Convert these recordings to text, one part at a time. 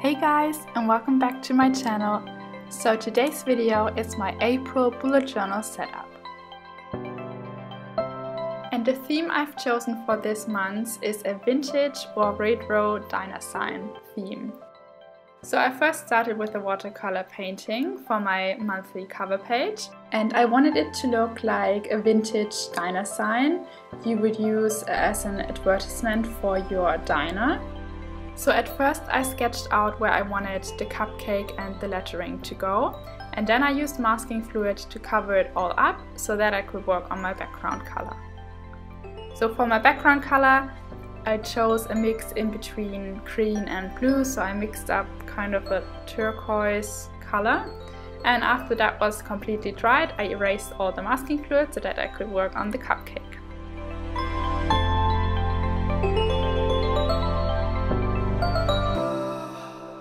Hey guys, and welcome back to my channel. So today's video is my April bullet journal setup. And the theme I've chosen for this month is a vintage or retro diner sign theme. So I first started with a watercolor painting for my monthly cover page, and I wanted it to look like a vintage diner sign you would use as an advertisement for your diner. So at first I sketched out where I wanted the cupcake and the lettering to go, and then I used masking fluid to cover it all up so that I could work on my background color. So for my background color I chose a mix in between green and blue, so I mixed up kind of a turquoise color, and after that was completely dried I erased all the masking fluid so that I could work on the cupcake.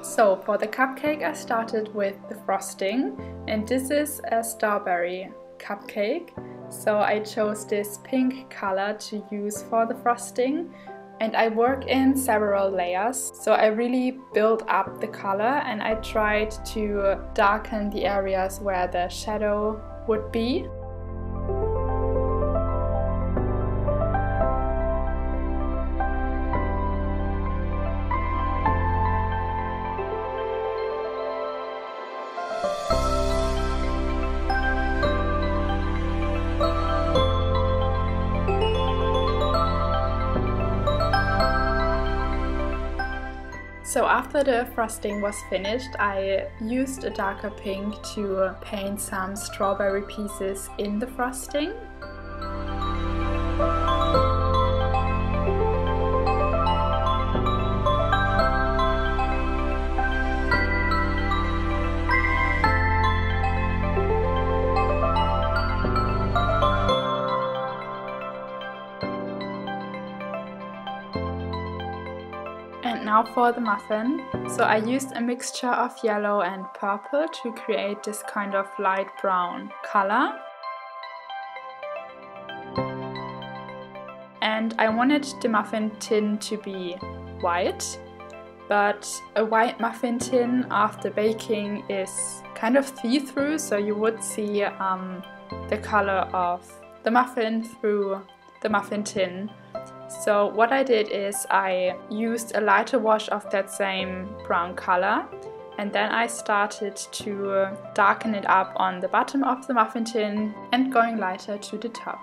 So for the cupcake I started with the frosting, and this is a strawberry cupcake. So I chose this pink color to use for the frosting, and I work in several layers. So I really built up the color and I tried to darken the areas where the shadow would be. So after the frosting was finished, I used a darker pink to paint some strawberry pieces in the frosting. And now for the muffin. So I used a mixture of yellow and purple to create this kind of light brown color. And I wanted the muffin tin to be white, but a white muffin tin after baking is kind of see-through, so you would see the color of the muffin through the muffin tin. So what I did is I used a lighter wash of that same brown color, and then I started to darken it up on the bottom of the muffin tin and going lighter to the top.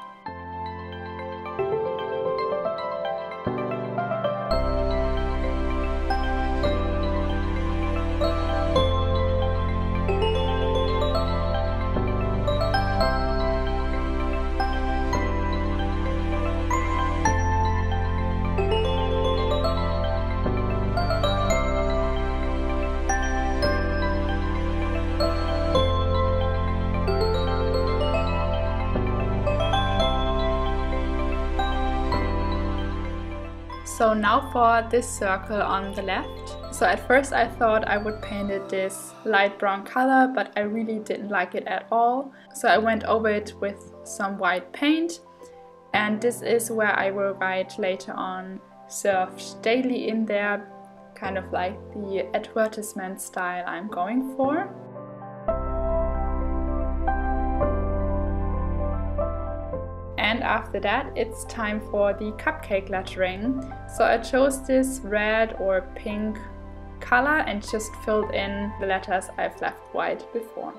So now for this circle on the left. So at first I thought I would paint it this light brown color, but I really didn't like it at all. So I went over it with some white paint, and this is where I will write later on "served daily" in there, kind of like the advertisement style I'm going for. And after that it's time for the cupcake lettering. So I chose this red or pink color and just filled in the letters I've left white before.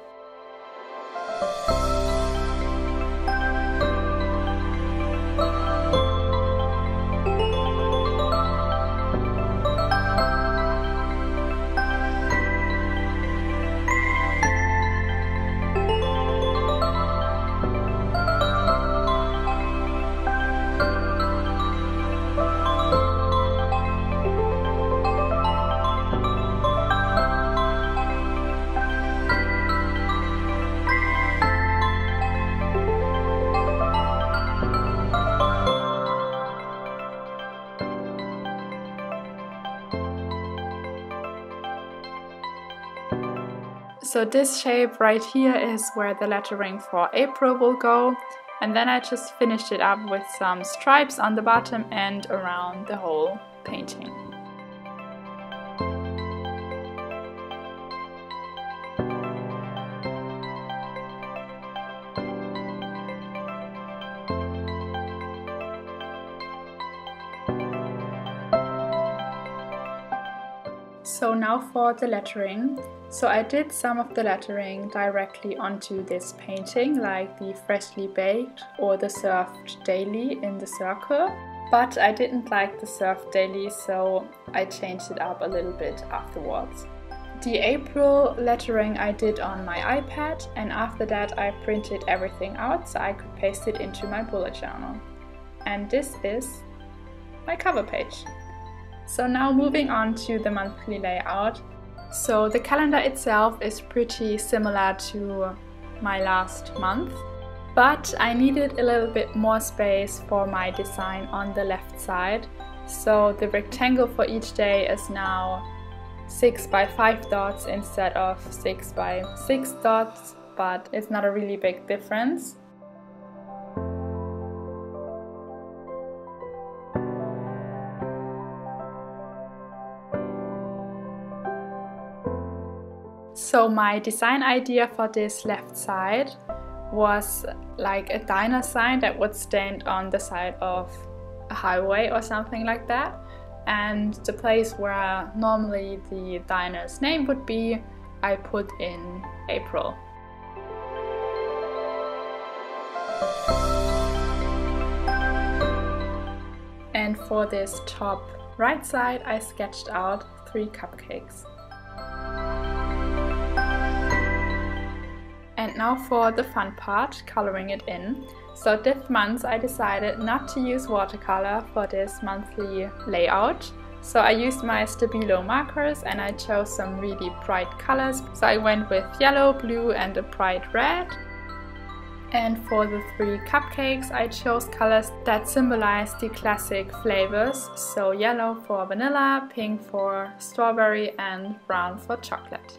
So this shape right here is where the lettering for April will go, and then I just finished it up with some stripes on the bottom and around the whole painting. So now for the lettering. So I did some of the lettering directly onto this painting, like the freshly baked or the served daily in the circle. But I didn't like the served daily, so I changed it up a little bit afterwards. The April lettering I did on my iPad, and after that I printed everything out so I could paste it into my bullet journal. And this is my cover page. So now moving on to the monthly layout. So the calendar itself is pretty similar to my last month, but I needed a little bit more space for my design on the left side. So the rectangle for each day is now 6 by 5 dots instead of 6 by 6 dots, but it's not a really big difference. So my design idea for this left side was like a diner sign that would stand on the side of a highway or something like that. And the place where normally the diner's name would be, I put in April. And for this top right side, I sketched out 3 cupcakes. And now for the fun part, coloring it in. So this month I decided not to use watercolor for this monthly layout. So I used my Stabilo markers and I chose some really bright colors. So I went with yellow, blue and a bright red. And for the 3 cupcakes I chose colors that symbolize the classic flavors. So yellow for vanilla, pink for strawberry and brown for chocolate.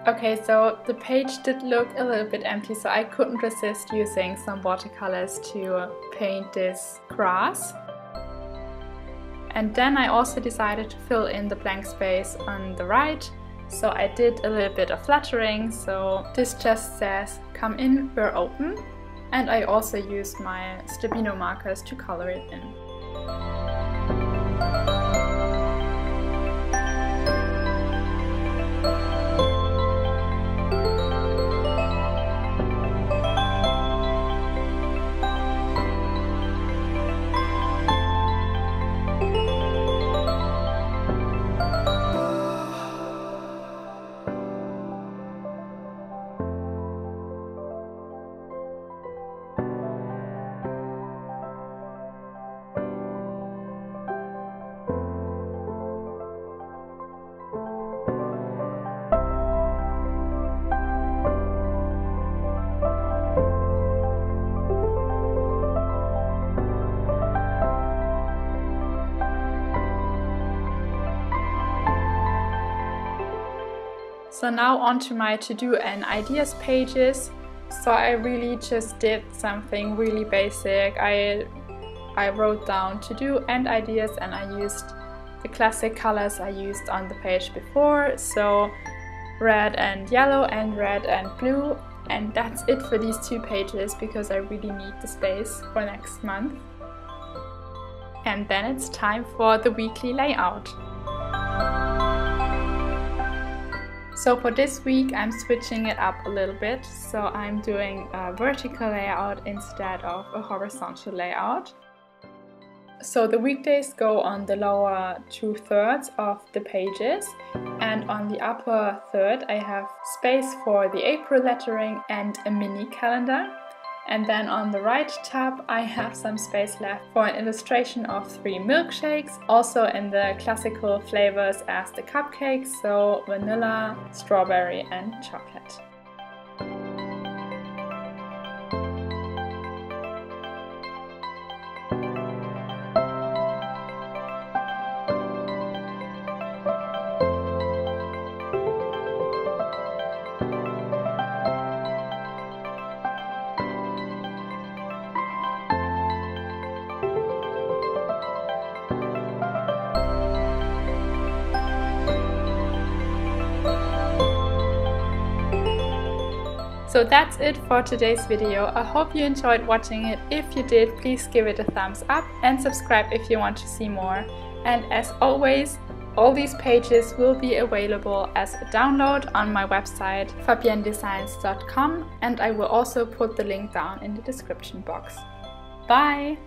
Okay, so the page did look a little bit empty, so I couldn't resist using some watercolors to paint this grass. And then I also decided to fill in the blank space on the right, so I did a little bit of lettering. So this just says, "Come in, we're open." And I also used my Stabilo markers to color it in. So now onto my to-do and ideas pages. So I really just did something really basic. I wrote down to-do and ideas, and I used the classic colors I used on the page before. So red and yellow and red and blue. And that's it for these 2 pages because I really need the space for next month. And then it's time for the weekly layout. So for this week I'm switching it up a little bit, so I'm doing a vertical layout instead of a horizontal layout. So the weekdays go on the lower 2/3 of the pages, and on the upper third I have space for the April lettering and a mini calendar. And then on the right tab I have some space left for an illustration of 3 milkshakes, also in the classical flavors as the cupcakes, so vanilla, strawberry and chocolate. So that's it for today's video. I hope you enjoyed watching it. If you did, please give it a thumbs up and subscribe if you want to see more. And as always, all these pages will be available as a download on my website fabiennedesigns.com, and I will also put the link down in the description box. Bye!